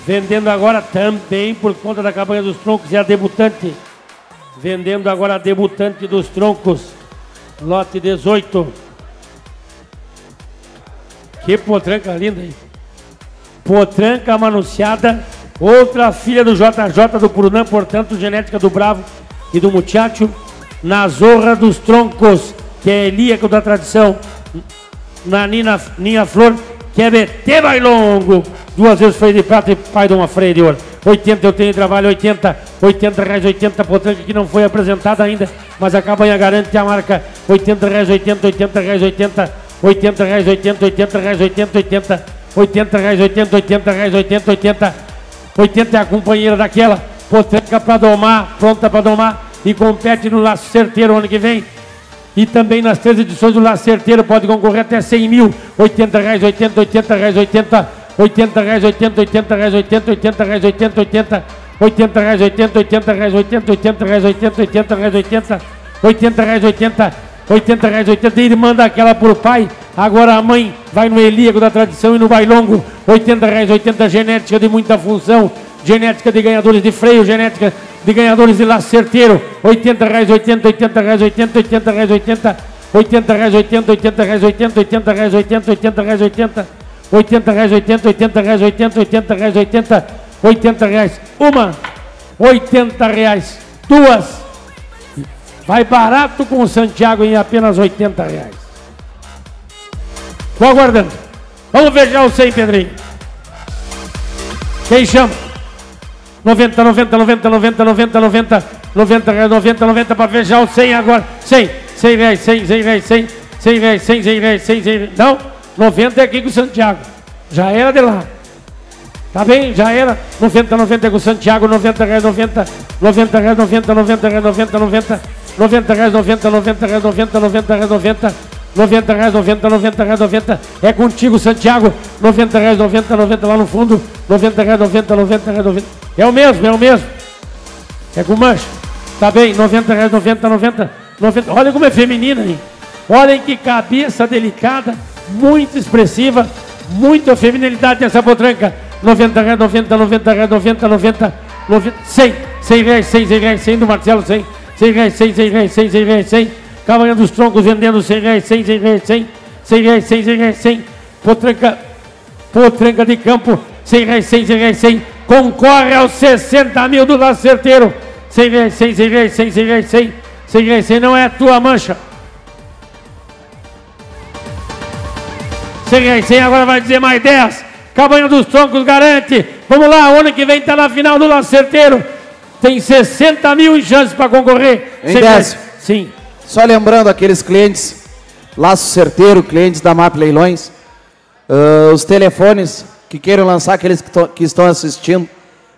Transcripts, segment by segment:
Vendendo agora também, por conta da campanha dos troncos, é a debutante. Vendendo agora a debutante dos troncos. Lote 18. Que potranca linda, hein? Potranca manunciada. Outra filha do JJ do Purunã, portanto, genética do Bravo e do Muchacho. Na Zorra dos Troncos, que é Elíaco da tradição. Na Ninha Flor, que é BT Bailongo. 2 vezes freio de prata e pai de uma freia de ouro. 80 eu tenho trabalho, 80 reais, 80 potranca que não foi apresentada ainda, mas a cabanha garante a marca. 80 reais, 80 reais, 80 reais, 80 reais, 80 reais, 80 reais, 80 é a companheira daquela. Potranca para domar, pronta para domar e compete no Laço Certeiro ano que vem. E também nas 3 edições do Laço Certeiro pode concorrer até 100 mil. 80 reais, 80 reais, 80 reais, 80 reais, 80 reais, 80 reais, 80 reais, 80 reais, 80 reais, 80 reais, 80 reais, 80 e ele manda aquela por pai. Agora a mãe vai no Elíaco da tradição e no Bailongo. 80 reais, 80 genética de muita função, genética de ganhadores de freio, genética de ganhadores de Laço Certeiro. 80 reais, 80 reais, 80 reais, 80 reais, 80 reais, 80 reais, 80 reais, 80 reais, 80 reais, 80 reais, 80 reais, uma, 80 reais, 2. Vai barato com o Santiago em apenas 80 reais. Tô aguardando. Vamos ver já o 100, Pedrinho. Quem chama? 90 para fechar o 100 agora. 100 reais, 100 reais, 100 reais, 100 reais, 100 reais. Não, 90 é aqui com o Santiago. Já era de lá. Tá bem? Já era. 90 é com o Santiago. 90 reais, 90 reais, 90 reais, 90 reais, 90 reais, 90 reais, 90 reais, 90 reais, 90. É contigo, Santiago. 90 reais, 90 lá no fundo. 90 reais, 90 reais, 90. É o mesmo. É com mancha. Tá bem? 90 reais, 90. Olha como é feminina, hein? Olhem que cabeça delicada, muito expressiva, muita feminilidade nessa potranca. 90 reais, 90 reais, 90, 100 reais, 100 do Marcelo, 100 reais, 100 reais, 100 reais, 100. Cabanha dos Troncos vendendo 100 reais, 100 reais, 100 reais, 100. Potranca de campo, 100 reais, 100 reais, 100. Concorre aos 60 mil do Laço Certeiro. 100 reais, 100 reais, 100 reais, 100 reais, 100. Não é a tua mancha. 100 reais, 100. Agora vai dizer mais 10. Cabanha dos Troncos garante. Vamos lá, o ano que vem está na final do Laço Certeiro. Tem 60 mil em chances para concorrer. Em 10. Sim. Só lembrando aqueles clientes, Laço Certeiro, clientes da MAP Leilões, os telefones que queiram lançar, aqueles que estão assistindo,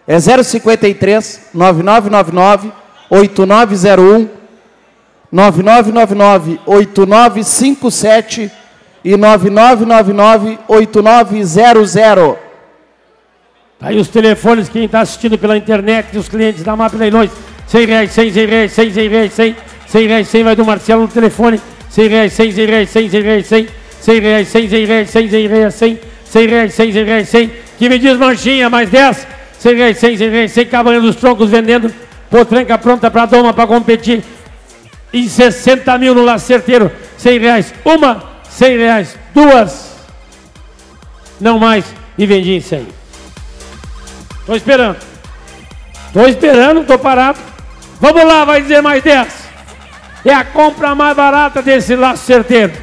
é 053 9999 8901, 9999 8957 e 9999 8900. Aí os telefones, quem está assistindo pela internet, os clientes da MAP Leilões, 100 reais, 100 reais, 100 reais, 100 reais, 100 vai do Marcelo no telefone, 100 reais, 100 reais, 100 reais, 100 reais, 100 reais, 100 reais, 100 reais, 100 reais, 100, que me diz manchinha, mais 10, 100 reais, 100 reais, 100, Cabanha dos Troncos vendendo, potranca pronta para doma, para competir, em 60 mil no Laço Certeiro, 100 reais, uma, 100 reais, 2, não mais, e vendi em 100. Tô esperando, tô parado. Vamos lá, vai dizer mais 10. É a compra mais barata desse Laço Certeiro.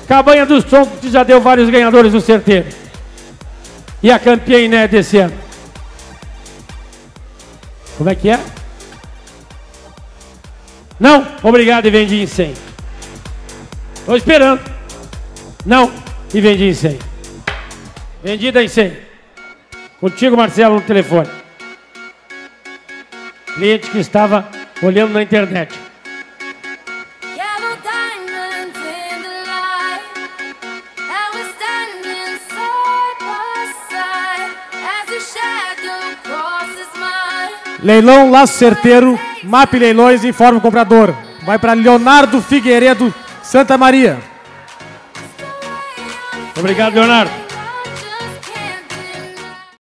Cabanha dos Troncos, que já deu vários ganhadores do Certeiro. E a campeã inédita desse ano. Como é que é? Não, obrigado e vendi em 100. Tô esperando. Não, e vendi em 100. Vendida em 100. Contigo, Marcelo, no telefone. Cliente que estava olhando na internet. Leilão Laço Certeiro, MAP Leilões informa o comprador. Vai para Leonardo Figueiredo, Santa Maria. Obrigado, Leonardo.